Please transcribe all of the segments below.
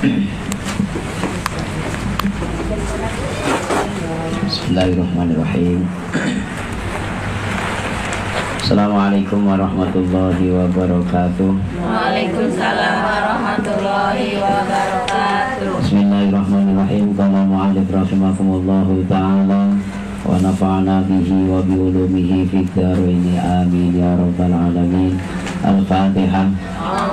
Bismillahirrahmanirrahim. Assalamualaikum warahmatullahi wabarakatuh. Waalaikumsalam warahmatullahi wabarakatuh. Bismillahirrahmanirrahim. Qala mu'allif rahimakumullahu ta'ala wa nafa'ana bihi wa bi ulumihi fid dharain amin ya rabbal alamin. Al-Fatihah.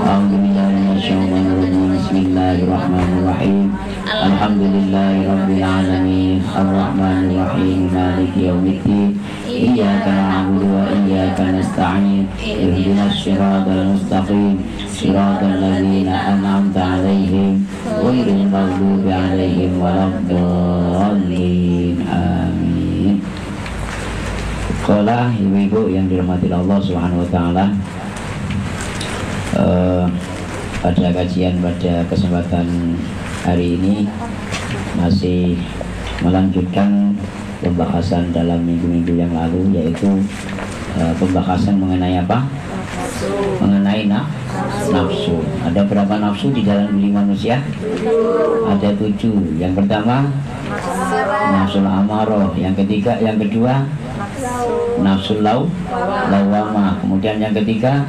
A'udzu billahi minasyaitonir rajim. Bismillahirrahmanirrahim. Alhamdulillahi rabbil alamin. Arrahmanir rahim. Maliki yaumiddin. Iyyaka na'budu wa iyyaka nasta'in. Ihdinas siratal mustaqim. Siratal ladzina an'amta 'alaihim ghairil maghdubi 'alaihim waladdallin. Amin. Qala ibu-ibu yang dirahmati Allah Subhanahu wa taala, pada kajian pada kesempatan hari ini masih melanjutkan pembahasan dalam minggu-minggu yang lalu, yaitu pembahasan mengenai apa? Mengenai nafsu. Ada berapa nafsu di dalam diri manusia? Ada 7. Yang pertama nafsul amarah, yang kedua nafsul lawamah, kemudian yang ketiga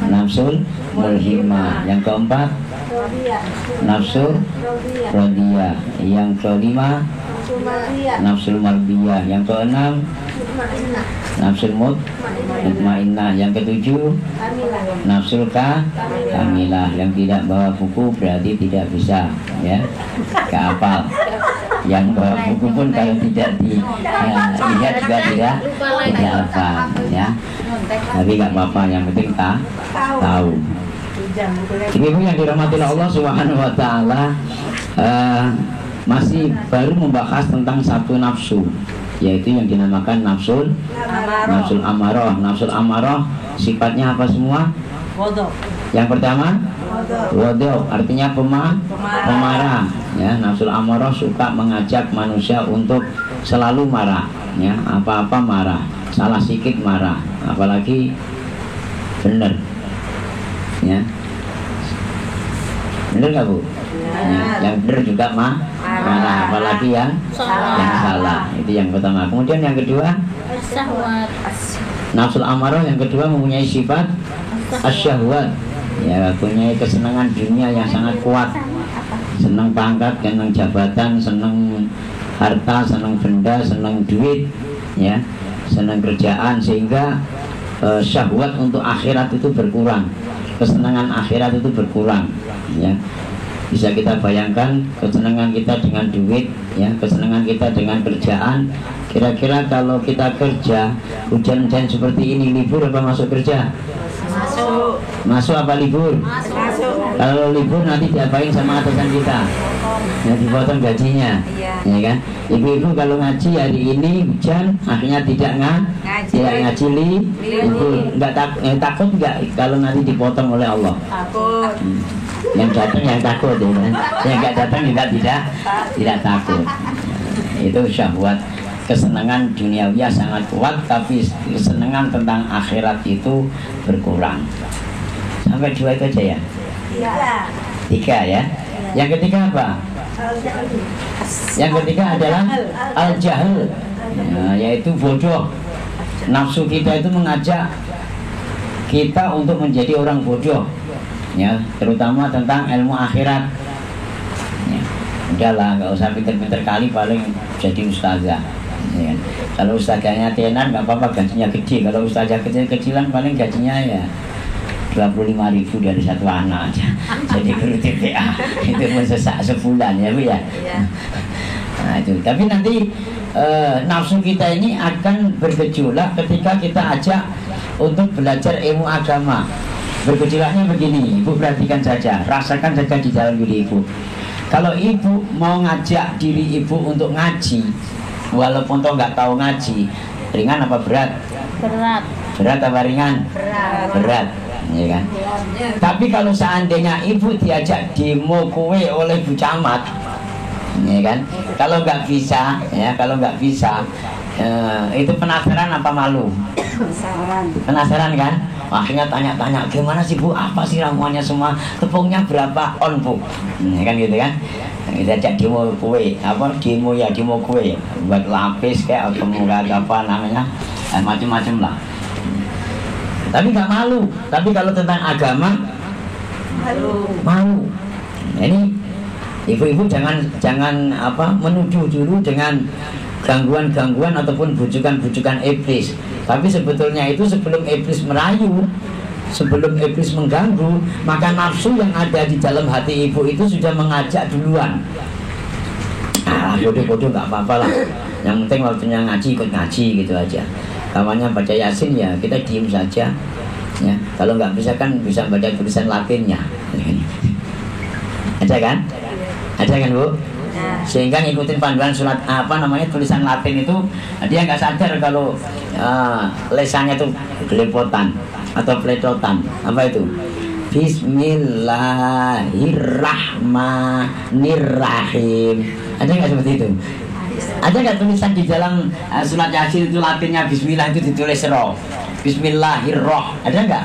nafsul mulhimah, yang keempat nafsul radiyah, yang kelima nafsul mardiyah, yang keenam nafsul mutmainnah, yang ketujuh nafsul kamilah. Yang tidak bawa buku berarti tidak bisa ya kehafal. Yang bawa buku pun kalau tidak dilihat juga tidak hafal ya. Tapi nggak apa-apa, yang penting tahu. Ibu yang dirahmati Allah Subhanahu wa taala, masih baru membahas tentang satu nafsu, yaitu yang dinamakan nafsul amarah. Nafsul amarah sifatnya apa semua? Yang pertama wadok, artinya pemarah ya. Nafsul amarah suka mengajak manusia untuk selalu marah ya, apa-apa marah, salah sedikit marah, apalagi benar ya. Benar nggak Bu? Ya, yang benar juga marah, apalagi yang salah. Itu yang pertama. Kemudian yang kedua, nafsul amarah yang kedua mempunyai sifat asyahwat ya, punya kesenangan dunia yang sangat kuat. Senang pangkat, senang jabatan, senang harta, senang benda, senang duit ya, senang kerjaan, sehingga syahwat untuk akhirat itu berkurang, kesenangan akhirat itu berkurang ya. Bisa kita bayangkan kesenangan kita dengan duit ya, kesenangan kita dengan kerjaan. Kira-kira kalau kita kerja hujan-hujan seperti ini, libur apa masuk kerja? Masuk apa libur? Kalau libur nanti diapain sama atasan kita? Ya, dipotong gajinya ya kan. Ibu-ibu kalau ngaji hari ini hujan, akhirnya tidak ngaji libur. Takut nggak kalau nanti dipotong oleh Allah? Takut. Yang datang yang takut ya, yang nggak datang juga tidak takut. Itu syahwat, kesenangan duniawi sangat kuat, tapi kesenangan tentang akhirat itu berkurang. Sampai 2 itu aja ya? 3 ya. Yang ketiga apa? Yang ketiga adalah al-jahl ya, yaitu bodoh. Nafsu kita itu mengajak kita untuk menjadi orang bodoh ya, terutama tentang ilmu akhirat ya. Udahlah, nggak usah pinter-pinter kali, paling jadi ustazah ya. Kalau ustazahnya tenar nggak apa-apa, gajinya gede. Kalau ustazah kecil-kecilan paling gajinya ya 25.000 dari satu anak aja. Jadi guru TPA itu pun sebulan ya Bu ya. Nah itu. Tapi nanti nafsu kita ini akan bergejolak ketika kita ajak untuk belajar ilmu agama. Bergejolaknya begini, Ibu perhatikan saja, rasakan saja di dalam diri Ibu. Kalau Ibu mau ngajak diri Ibu untuk ngaji, walaupun toh nggak tahu ngaji, ringan apa berat? Berat apa ringan? Berat ya kan? Tapi kalau seandainya Ibu diajak demo kue oleh Bu Camat ya kan, kalau nggak bisa ya, itu penasaran apa malu? Penasaran kan? Akhirnya tanya-tanya, gimana sih Bu, apa sih ramuannya semua, tepungnya berapa on Bu, kan gitu kan. Kita ajak demo kue, demo kue, buat lapis kayak atau apa namanya, macam-macam lah. Tapi nggak malu. Tapi kalau tentang agama malu. Ini ibu-ibu jangan menuduh dulu dengan gangguan-gangguan ataupun bujukan-bujukan iblis. Tapi sebetulnya itu sebelum iblis merayu, sebelum iblis mengganggu, maka nafsu yang ada di dalam hati ibu itu sudah mengajak duluan. Bodoh-bodoh nggak apa-apa lah. Yang penting waktunya ngaji, ikut ngaji gitu aja. Kawannya baca Yasin ya kita diem saja. Ya, kalau nggak bisa kan bisa baca tulisan Latinnya. Ada kan? Ada kan Bu? Sehingga ngikutin panduan surat tulisan Latin itu dia nggak sadar kalau lesannya itu gelepotan atau peletotan. Apa itu? Bismillahirrahmanirrahim. Ada nggak seperti itu? Ada nggak tulisan di dalam surat Yasin itu Latinnya Bismillah itu ditulis roh? Bismillahirrahmanirrahim. Ada nggak?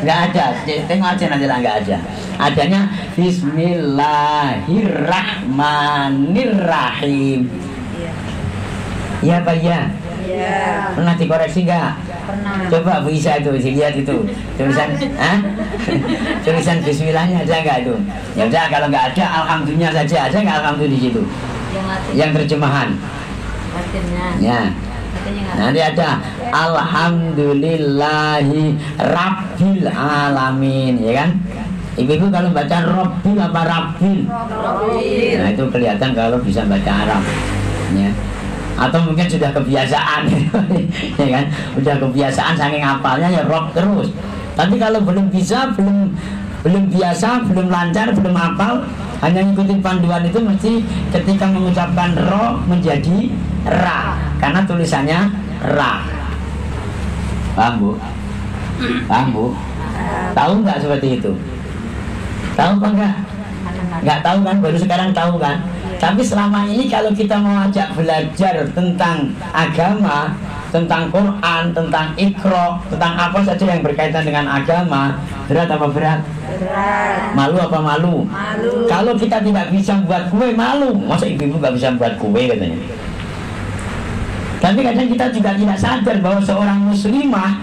Nggak ada. Tengok aja nanti lah, nggak ada. Adanya Bismillahirrahmanirrahim. Iya Pak ya? Iya. Pernah dikoreksi nggak? Pernah. Coba Bu Isa itu dilihat itu tulisan, tulisan Bismillahnya ada nggak itu? Ya udah kalau nggak ada, alhamdulillah saja. Ada nggak alhamdulillah di situ? Yang terjemahan. Ya. Nanti ada Alhamdulillahi Rabbil Alamin, ya kan? Ibu-ibu kalau baca Rabbil apa Rabbil? Nah itu kelihatan kalau bisa baca Arab, ya. Atau mungkin sudah kebiasaan, ya kan? Sudah kebiasaan saking hafalnya ya Rob terus. Tapi kalau belum bisa, belum biasa, belum lancar, belum hafal, hanya ngikutin panduan itu mesti ketika mengucapkan ro menjadi ra, karena tulisannya ra. Paham Bu? Paham Bu? Tahu nggak seperti itu? Tahu apa enggak? Nggak tahu kan? Baru sekarang tahu kan? Tapi selama ini kalau kita mau ajak belajar tentang agama, tentang Quran, tentang Iqra, tentang apa saja yang berkaitan dengan agama, berat apa berat? Berat. Malu apa malu? Malu. Kalau kita tidak bisa buat kue, malu. Masa ibu-ibu nggak bisa buat kue katanya? Tapi kadang kita juga tidak sadar bahwa seorang muslimah,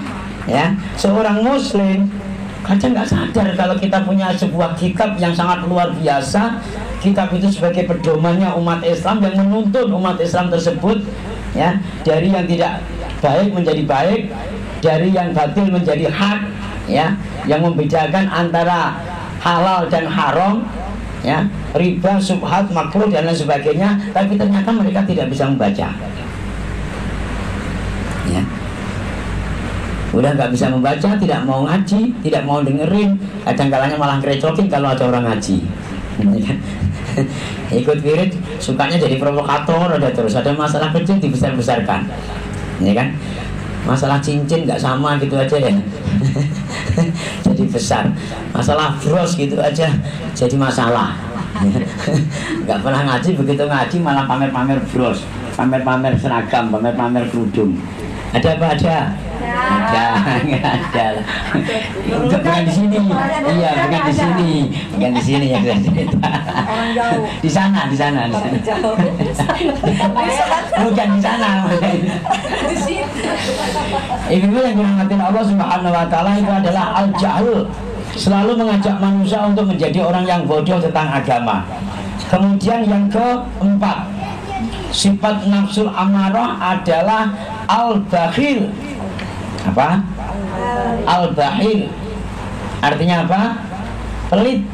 ya, seorang muslim, kadang nggak sadar kalau kita punya sebuah kitab yang sangat luar biasa. Kitab itu sebagai pedomannya umat Islam yang menuntun umat Islam tersebut, ya, dari yang tidak baik menjadi baik, dari yang batil menjadi hak, ya, yang membedakan antara halal dan haram, ya, riba, subhat, makruh dan lain sebagainya. Tapi ternyata mereka tidak bisa membaca, ya. Udah nggak bisa membaca, tidak mau ngaji, tidak mau dengerin, kadang-kadang malah ngerecokin kalau ada orang ngaji. Ikut wirid sukanya jadi provokator, ada terus ada masalah kecil dibesar-besarkan, ya kan? Masalah cincin nggak sama gitu aja ya, jadi besar. Masalah bros gitu aja jadi masalah. Nggak pernah ngaji, begitu ngaji malah pamer-pamer bros, pamer-pamer seragam, pamer-pamer kerudung. Ada apa ada? Ada, nggak ada. Bukan di sini, iya bukan di sini, bukan di sini yang saya cerita. Di sana, di sana, di sana. Bukan di sana. Ibu yang dirahmati Allah Subhanahu Wa Taala itu adalah al-jahl, selalu mengajak manusia untuk menjadi orang yang bodoh tentang agama. Kemudian yang keempat, sifat nafsul amarah adalah al-bakhil. Apa? Al-bakhil artinya apa? Pelit.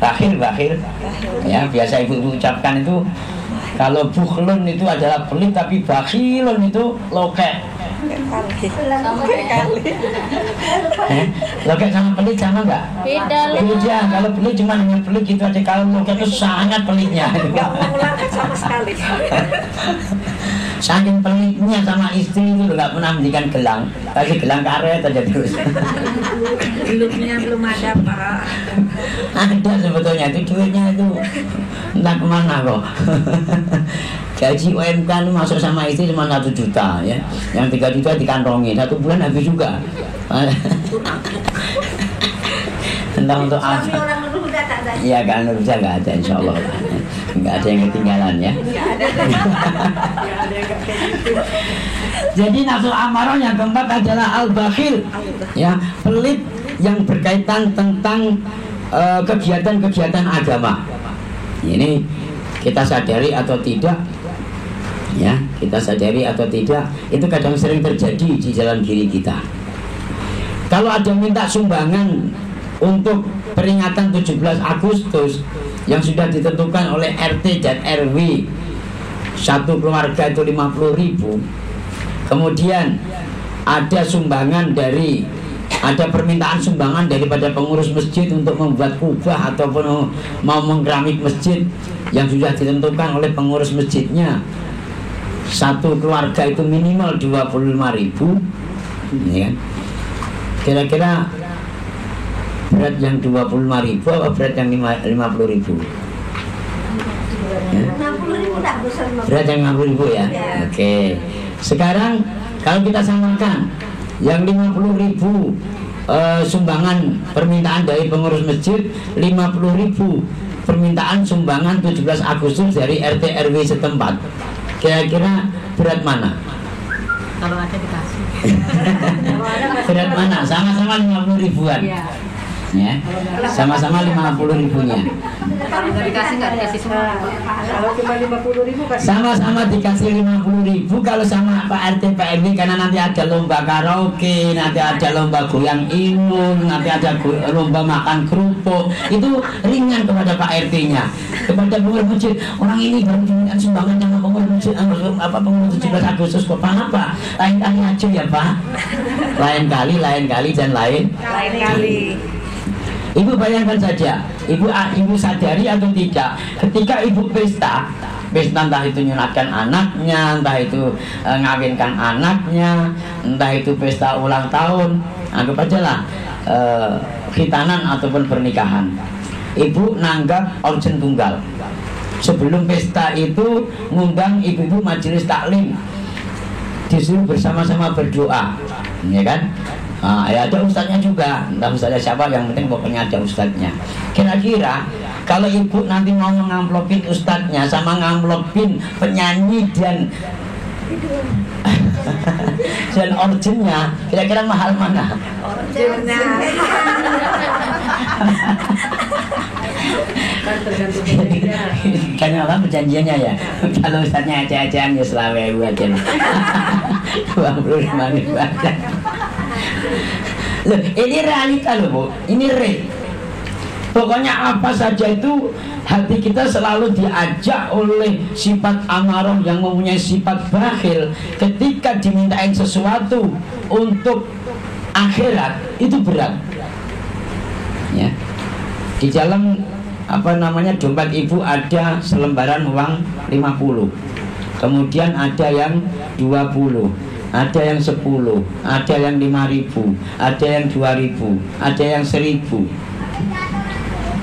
Bakhil, bakhil. Ya, biasa ibu-ibu ucapkan itu. Kalau bukhlun itu adalah pelit, tapi bakhilun itu lokek. Lokek sama pelit sama enggak? Beda. Kalau pelit cuma hanya pelit gitu aja. Kalau lokek itu sangat pelitnya. Enggak mengulangi sama sekali. Saking pelitnya sama istri itu nggak pernah memberikan gelang, kasih gelang karet aja terus. Belum ada Pak. Ada sebetulnya itu duitnya itu entah kemana kok. Gaji UMK itu masuk sama istri cuma 1 juta ya, yang 3 juta dikantongi 1 bulan habis juga. Entah untuk apa. Iya kan Nurja nggak ada insya Allah, nggak ada yang ketinggalan ya. Jadi nafsu amarah yang keempat adalah al-bakhil, ya pelit yang berkaitan tentang kegiatan-kegiatan agama. Ini kita sadari atau tidak, ya kita sadari atau tidak, itu kadang sering terjadi di dalam diri kita. Kalau ada minta sumbangan untuk peringatan 17 Agustus yang sudah ditentukan oleh RT dan RW, satu keluarga itu 50.000. Kemudian ada sumbangan dari, ada permintaan sumbangan daripada pengurus masjid untuk membuat kubah ataupun mau mengkeramik masjid yang sudah ditentukan oleh pengurus masjidnya. Satu keluarga itu minimal 25.000, ya kan? Kira-kira berat yang 25.000 apa berat yang 50.000? Ya? Berat yang 50.000 ya? Oke. Sekarang kalau kita samakan yang 50.000 sumbangan permintaan dari pengurus masjid, 50.000 permintaan sumbangan 17 Agustus dari RT RW setempat. Kira-kira berat mana? Kalau ada dikasih. Berat mana? Sama-sama 50.000-an. Ya, sama-sama 50.000-nya. Kalau nggak dikasih semua. Kalau cuma 50.000 kan Sama-sama dikasih 50.000 kalau sama Pak RT Pak RW, karena nanti ada lomba karaoke, nanti ada lomba goyang imun, nanti ada lomba makan kerupuk. Itu ringan kepada Pak RT-nya, kepada pengurus masjid. Orang ini baru diminta sumbangan sama pengurus masjid, pengurus 17 Agustus kok apa? Lain kali aja ya Pak. Lain kali dan lain kali. Ibu bayangkan saja, ibu sadari atau tidak, ketika ibu pesta entah itu nyunatkan anaknya, entah itu ngawinkan anaknya, entah itu pesta ulang tahun, anggap aja lah khitanan ataupun pernikahan. Ibu nanggap organ tunggal. Sebelum pesta itu ngundang ibu-ibu majelis taklim, disuruh bersama-sama berdoa, ya kan? Ya ada ustadznya juga, entah ustadznya siapa, yang penting pokoknya ada ustadznya. Kira-kira kalau ibu nanti mau ngamplopin ustadznya sama ngamplopin penyanyi dan orjennya, kira-kira mahal mana? Kan apa perjanjiannya ya? Kalau ustadznya aja-ajaan ya selawai aja lah. 25.000 aja. Loh, ini realita loh Bu, ini real. Pokoknya apa saja itu hati kita selalu diajak oleh sifat amarah yang mempunyai sifat bakhil. Ketika dimintain sesuatu untuk akhirat itu berat. Ya. Di dalam dompet ibu ada selembaran uang 50. Kemudian ada yang 20, ada yang 10, ada yang 5.000, ada yang 2.000, ada yang 1.000.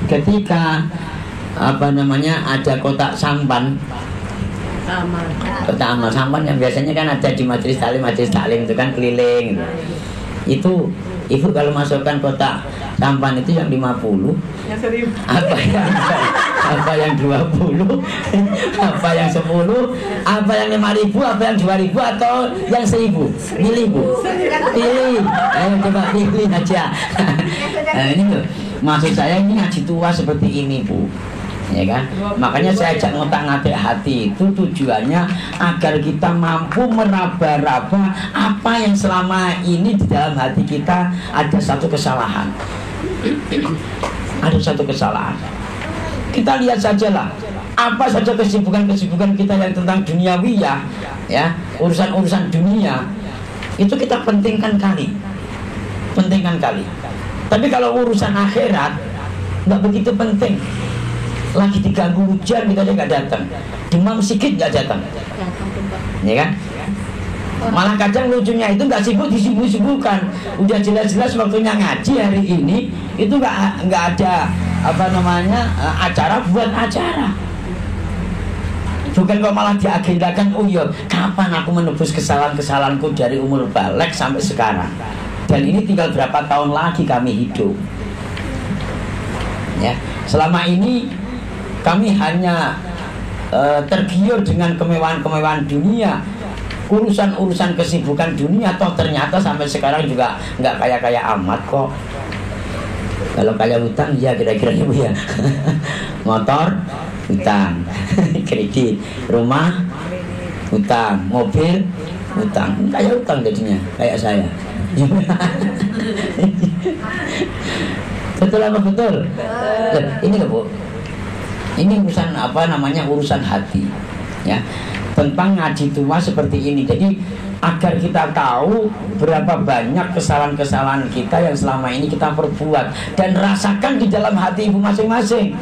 Ketika ada kotak sampan, kotak amal sampan yang biasanya kan ada di majelis taklim itu kan keliling gitu. Itu ibu kalau masukkan kotak sampan itu yang 50, yang 1.000, apa yang 20, apa yang 10, apa yang 5.000, apa yang 2.000, atau yang 1.000. Pilih Bu, pilih. Ayo coba pilih aja. Nah, ini loh, maksud saya ini ngaji tua seperti ini Bu, ya kan? Makanya saya ajak ngotak-ngatik hati itu tujuannya agar kita mampu meraba-raba apa yang selama ini di dalam hati kita ada satu kesalahan. Ada satu kesalahan. Kita lihat sajalah apa saja kesibukan-kesibukan kita yang tentang duniawiyah, ya, urusan-urusan dunia itu kita pentingkan kali. Tapi kalau urusan akhirat nggak begitu penting. Lagi diganggu hujan kita aja nggak datang, demam sedikit nggak datang, ya kan? Malah kadang lucunya itu nggak sibuk disibuk-sibukkan. Udah jelas-jelas waktunya ngaji hari ini itu nggak ada acara buat acara. Bukan kok malah diagendakan, oh iya, kapan aku menebus kesalahan-kesalahanku dari umur balik sampai sekarang. Dan ini tinggal berapa tahun lagi kami hidup. Ya, selama ini kami hanya tergiur dengan kemewahan-kemewahan dunia, urusan-urusan kesibukan dunia. Toh ternyata sampai sekarang juga nggak kaya-kaya amat kok. Kalau kaya hutang, ya kira-kira ibu ya. Motor, hutang, kredit, rumah, hutang, mobil, hutang. Kayak hutang jadinya, kayak saya. Betul apa betul? Ini loh Bu, ini urusan urusan hati, ya. Tentang ngaji tua seperti ini. Jadi agar kita tahu berapa banyak kesalahan-kesalahan kita yang selama ini kita perbuat, dan rasakan di dalam hati ibu masing-masing.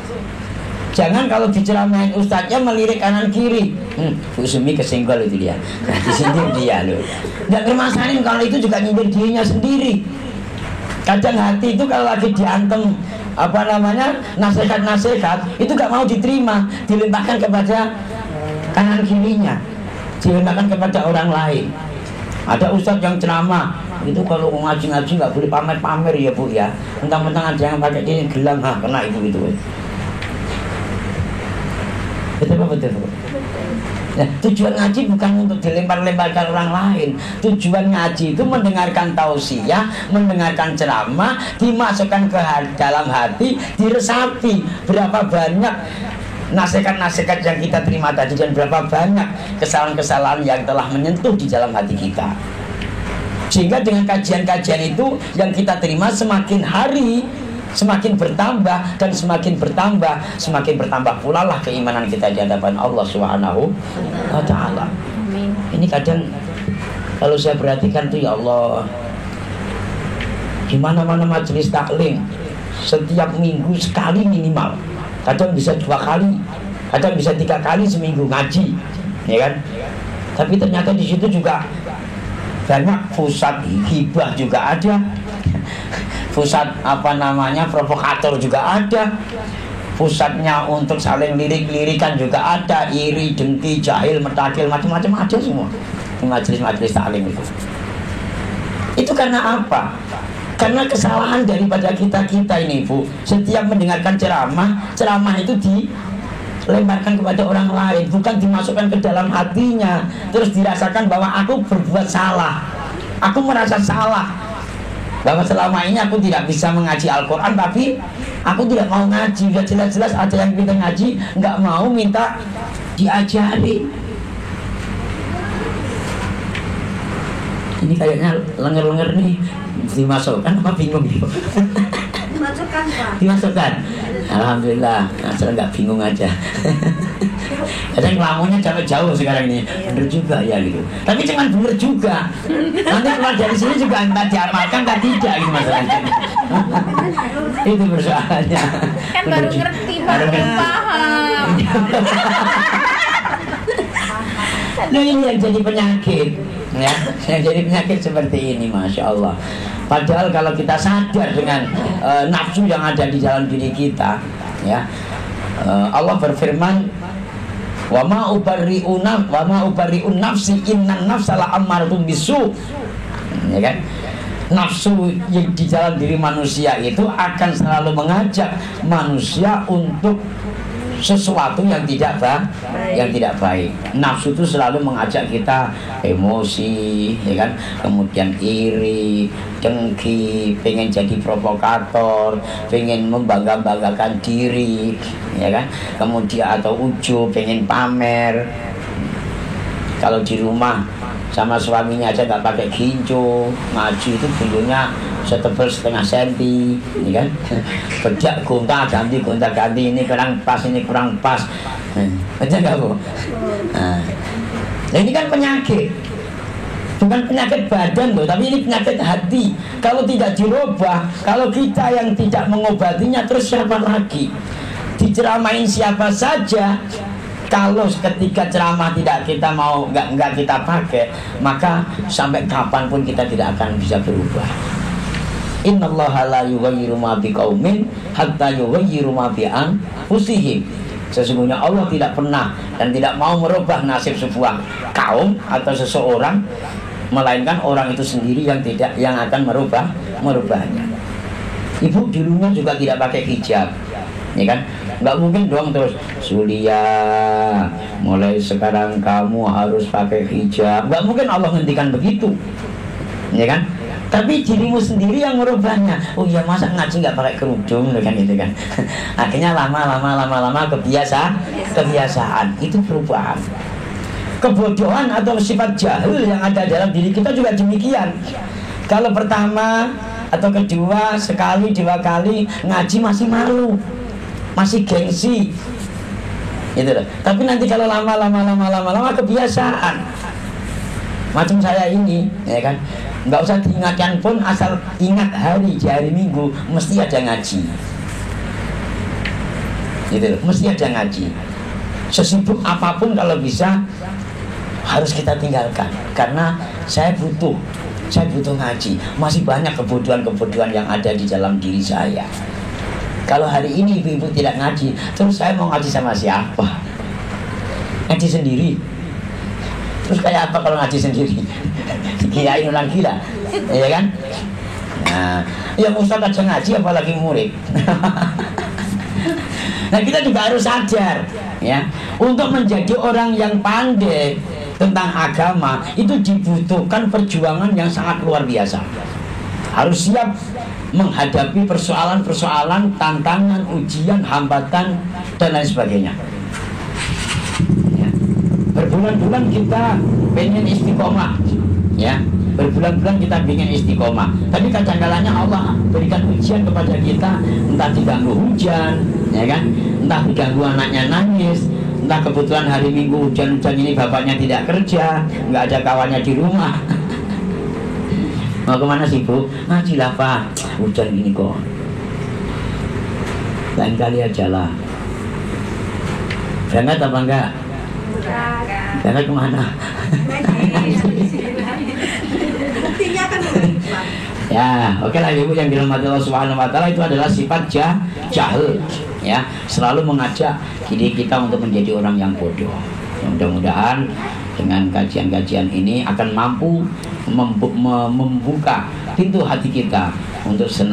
Jangan kalau diceramain ustadznya melirik kanan kiri. Bu Sumi kesenggol itu dia. Nah, disindir dia loh. Nggak permasalahin kalau itu juga nyindir dirinya sendiri. Kadang hati itu kalau lagi diantem nasihat-nasihat itu gak mau diterima, dilimpahkan kepada kanan kirinya, dilimpahkan kepada orang lain. Ada ustadz yang ceramah itu kalau ngaji-ngaji nggak boleh pamer-pamer ya Bu ya. Mentang-mentang ada yang pakai ini gelang, kena itu gitu. Betul Bu? Nah, tujuan ngaji bukan untuk dilempar-lemparkan orang lain. Tujuan ngaji itu mendengarkan tausiah, mendengarkan ceramah, dimasukkan ke dalam hati, diresapi. Berapa banyak nasihat-nasihat yang kita terima tadi, dan berapa banyak kesalahan-kesalahan yang telah menyentuh di dalam hati kita. Sehingga dengan kajian-kajian itu yang kita terima semakin hari semakin bertambah, dan semakin bertambah pula lah keimanan kita di hadapan Allah Subhanahu wa Ta'ala. Ini kadang kalau saya perhatikan tuh, ya Allah, di mana-mana majelis taklim setiap minggu sekali minimal, kadang bisa 2 kali, kadang bisa 3 kali seminggu ngaji, ya kan? Tapi ternyata di situ juga banyak pusat hibah juga ada, pusat provokator juga ada, pusatnya untuk saling lirik-lirikan juga ada, iri, dengki, jahil, metakil, macam-macam ada semua di majelis-majelis taklim itu. Itu karena apa? Karena kesalahan daripada kita ini Bu. Setiap mendengarkan ceramah itu dilemparkan kepada orang lain, bukan dimasukkan ke dalam hatinya, terus dirasakan bahwa aku berbuat salah, aku merasa salah, bahwa selama ini aku tidak bisa mengaji Al-Quran, tapi aku tidak mau ngaji. Sudah jelas-jelas ada yang kita ngaji, nggak mau minta diajari. Ini kayaknya lenger-lenger nih, dimasukkan apa bingung gitu? Dimasukkan Pak. Dimasukkan. Alhamdulillah, asal nggak bingung aja. Kadang ngelamunnya jauh sekarang ini, bener juga ya gitu. Tapi jangan bener juga. Nanti keluar dari sini juga entah diamalkan entah tidak gitu masalahnya. Itu persoalannya. Kan baru ngerti, baru paham. Nah ini yang jadi penyakit, ya. Yang jadi penyakit seperti ini, masya Allah. Padahal kalau kita sadar dengan nafsu yang ada di dalam diri kita, ya, Allah berfirman, wa ma ubarri'un nafsi innan nafsa la'ammaratun bisu, ya kan? Nafsu yang di dalam diri manusia itu akan selalu mengajak manusia untuk sesuatu yang tidak baik. Nafsu itu selalu mengajak kita emosi, ya kan? Kemudian iri, dengki, pengen jadi provokator, pengen membangga-banggakan diri, ya kan? Kemudian atau ujub, pengen pamer. Kalau di rumah sama suaminya aja nggak pakai ginjo, ngaji itu ginjonya setebal setengah senti, ini kan? Bedak gonta-ganti, ini kurang pas, aja nggak Bu? Nah, ini kan penyakit, bukan penyakit badan loh, tapi ini penyakit hati. Kalau tidak dirubah, kalau kita yang tidak mengobatinya, terus siapa lagi? diceramain siapa saja, kalau ketika ceramah tidak kita mau, nggak kita pakai, maka sampai kapanpun kita tidak akan bisa berubah. Innallaha la yughayyiru ma biqaumin hatta yughayyiru ma bi anfusihim. Sesungguhnya Allah tidak pernah dan tidak mau merubah nasib sebuah kaum atau seseorang, melainkan orang itu sendiri yang akan merubahnya. Ibu di rumah juga tidak pakai hijab, ya kan? Nggak mungkin dong terus Sulia mulai sekarang kamu harus pakai hijab. Nggak mungkin Allah ngendikan begitu, ya kan? Tapi dirimu sendiri yang merubahnya. Oh iya, masa ngaji nggak pakai kerudung, kan gitu kan? Akhirnya lama kebiasaan itu perubahan. Kebodohan atau sifat jahil yang ada dalam diri kita juga demikian. Kalau pertama atau kedua, sekali, dua kali ngaji masih malu, masih gengsi, gitu loh. Tapi nanti kalau lama kebiasaan. Macam saya ini, ya kan, nggak usah diingatkan pun, asal ingat hari Minggu mesti ada ngaji, gitu loh, mesti ada ngaji. Sesibuk apapun kalau bisa harus kita tinggalkan, karena saya butuh ngaji. Masih banyak kebodohan yang ada di dalam diri saya. Kalau hari ini ibu-ibu tidak ngaji, terus saya mau ngaji sama siapa? Ngaji sendiri. Terus kayak apa kalau ngaji sendiri? Kirain orang gila, ya kan? Nah, yang ustaz aja ngaji apalagi murid. Nah, kita juga harus sadar, ya, untuk menjadi orang yang pandai tentang agama itu dibutuhkan perjuangan yang sangat luar biasa. Harus siap menghadapi persoalan-persoalan, tantangan, ujian, hambatan, dan lain sebagainya. Ya. Berbulan-bulan kita pengen istiqomah, ya. Berbulan-bulan kita pengen istiqomah. Tapi kadang-kadangnya Allah berikan ujian kepada kita, entah diganggu hujan, ya kan? Entah diganggu anaknya nangis, entah kebetulan hari Minggu hujan-hujan ini bapaknya tidak kerja, nggak ada kawannya di rumah. Mau kemana sih Bu? Ngaji lah Pak, hujan gini kok. Lain kali aja lah. Berangkat apa enggak? Berangkat kemana? Buktinya kan Ya, oke lah Ibu yang dirahmati Allah Subhanahu wa taala, itu adalah sifat jahil, ya. Selalu mengajak diri kita untuk menjadi orang yang bodoh. Mudah-mudahan dengan kajian-kajian ini akan mampu membuka pintu hati kita untuk senang